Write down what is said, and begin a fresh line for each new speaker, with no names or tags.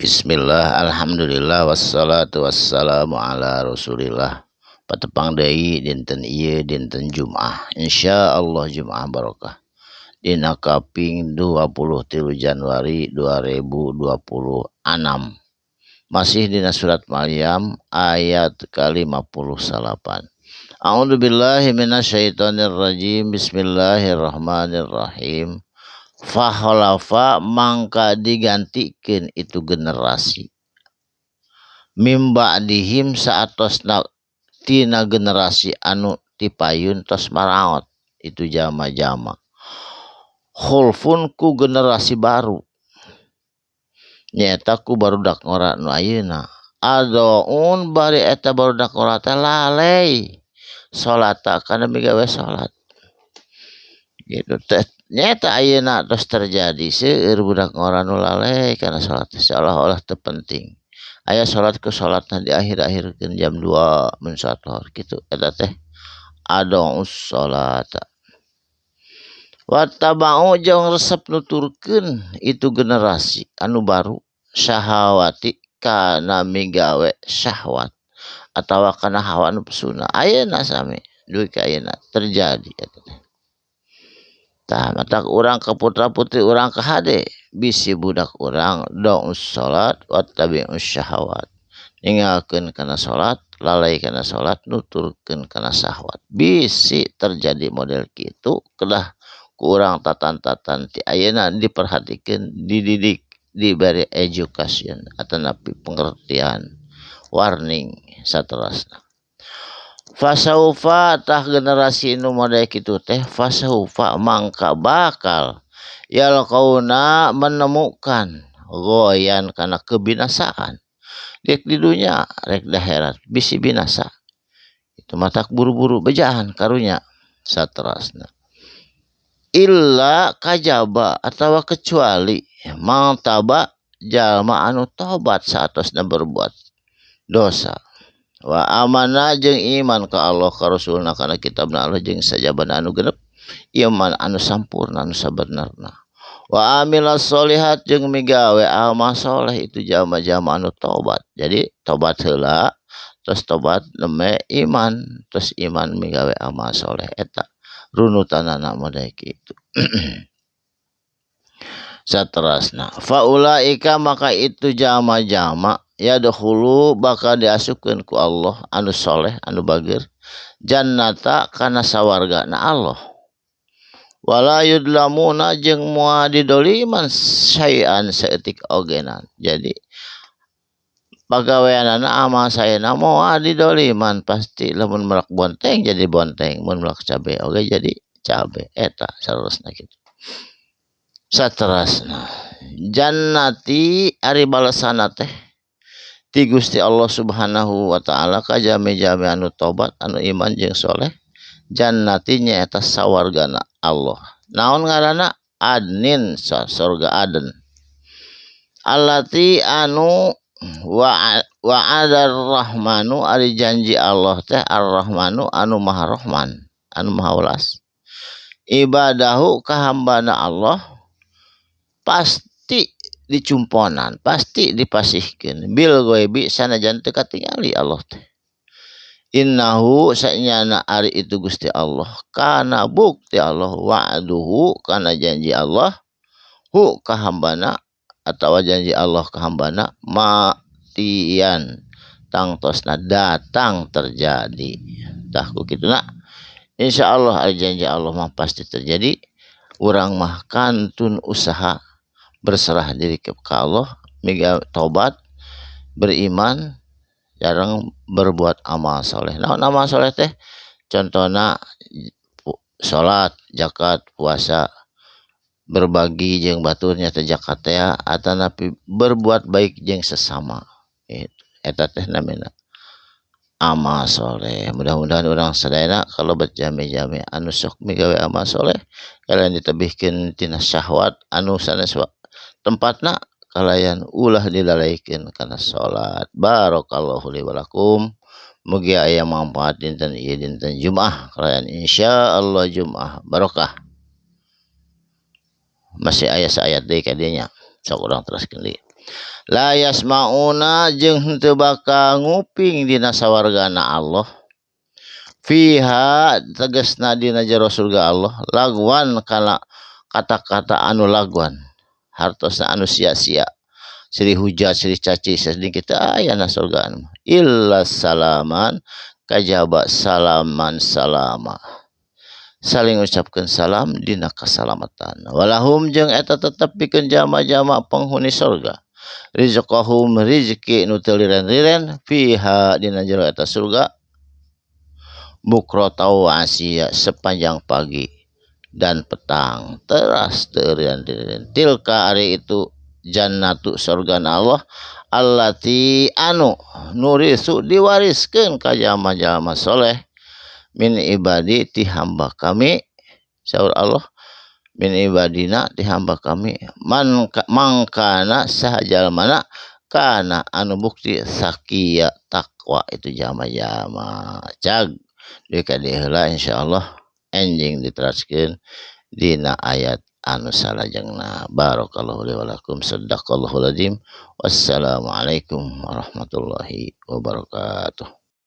Bismillah, alhamdulillah, wassalatu wassalamu ala rasulillah. Patepang deui dinten ieu dinten Jumaah. Insyaallah Jumaah barokah. Dina kaping 23 Januari 2026. Masih dina surat Maryam ayat ke-58. A'udzu billahi minasyaitonir rajim. Bismillahirrahmanirrahim. Fakhalafa mangka digantikeun itu generasi mimba dihim saatosna tina generasi anu tipayun tos maraot itu jama-jama khulfun ku generasi baru nyaeta ku barudak ngora nu ayeuna adoun bari eta barudak ngora teh lalei salata kana migawe salat gitu teh nyata ayeuna tos terjadi seueur budak ngora nu lalai kana salat seolah-olah teu penting aya salat ke salatna di akhir-akhirkeun jam 2 mun sator kitu eta teh adaus salata wattaba'u jeung resep nuturkeun itu generasi anu baru syahawati kana migawe syahwat atawa kana hawa nafsuna ayeuna sami duit ka ayeuna terjadi eta teh tah matak urang ke putra putri urang ke hade bisi budak urang dong salat wa tabi'us syahawat ninggalkeun kana salat lalai kana salat nuturkeun kana syahwat bisi terjadi model kitu kedah ku urang tatan-tatan ti ayeuna diperhatikeun dididik diberi education atanapi pengertian warning saterusna. Fasaufa tah generasi nu model kitu teh fasaufa mangka bakal yalqauna menemukan goyan kana kebinasaan rek di dunya rek di akhirat bisi binasa itu matak buru-buru bejaan karunya saterusna illa kajaba atawa kecuali mangtaba jalma anu tobat saatosna berbuat dosa wa amanah jeung iman ka Allah ka Rasulna kana kitabna Allah jeung sajabana anu genep iman anu sampurna anu sabenerna wa amilas solihat jeung migawe amal soleh itu jama-jama anu tobat jadi tobat heula terus tobat neme iman terus iman migawe amal soleh eta runutanana model kitu saterusna faulaika maka itu jama-jama ya dahulu bakal diasupkeun ku Allah anu soleh anu bageur jannata kana sawargana Allah wala yudlamuna jeung moal didoliman sayan saeutik ogenan jadi pagaweanana amal saena moal didoliman pasti lamun meulak bonteng jadi bonteng mun meulak cabe oge jadi cabe eta saterusna kitu saterusna jannati ari balasana teh ti Gusti Allah Subhanahu wa taala ka jami-jami anu tobat anu iman jeung soleh jannati nyaeta sawargana Allah naon ngaranna adnin surga aden allati anu wa'adar rahmanu ari janji Allah teh ar-rahmanu anu maha rahman anu maha welas ibadahu kahambana Allah pasti dicumponan pasti dipasihkeun bil ghaibi sanajan teu katingali Allah teh innahu sanyana ari itu Gusti Allah kana bukti Allah wa'duhu kana janji Allah hu kahambana atawa janji Allah kahambana matian tangtosna datang terjadi tah ku kituna insyaallah ari janji Allah mah pasti terjadi urang mah kantun usaha berserah diri ke Allah miga tobat beriman jarang berbuat amal soleh nah amal soleh teh contohna salat zakat puasa berbagi jeung baturnya teh zakat teh atanapi berbuat baik jeung sesama gitu eta teh namina amal soleh mudah-mudahan urang sadayana kalau berjami-jami anu sok migawe amal soleh kalian ditebihkeun tina syahwat anu sanes tempatna kalayan ulah dilalaikeun kana salat barakallahu li wa lakum mugi aya manfaat dinten ieu dinten Jumaah kalayan insyaallah Jumaah barokah masih aya saayat deui ka dieu nya sok urang teruskeun deui la yasmauna jeung henteu bakal nguping dina sawargana Allah fiha tegasna dina jero surga Allah lagwan kana kata-kata anu lagwan hartosna anu sia-sia silih hujat silih caci sedikit ayana surga illa salaman kajaba salaman salama saling ucapkan salam dina keselamatan walahum jeung eta tetep pikeun jama-jama penghuni surga rizqahum rizki nu teu liren-liren fiha dina jero eta surga bukrotau asia sepanjang pagi dan petang teras teu liren-liren tilka ari itu jannatu surga Allah allati anu nurisu diwariskeun ka jalma-jalma soleh min ibadi ti hamba kami saur Allah min ibadina ti hamba kami mangkana sahajalmana kana anu bukti sakia takwa itu jama-jama cag dikade heula insyaallah enjing diteraskeun dina ayat anu salajengna barakallahu li wa lakum sadaqallahul azim wassalamualaikum warahmatullahi wabarakatuh.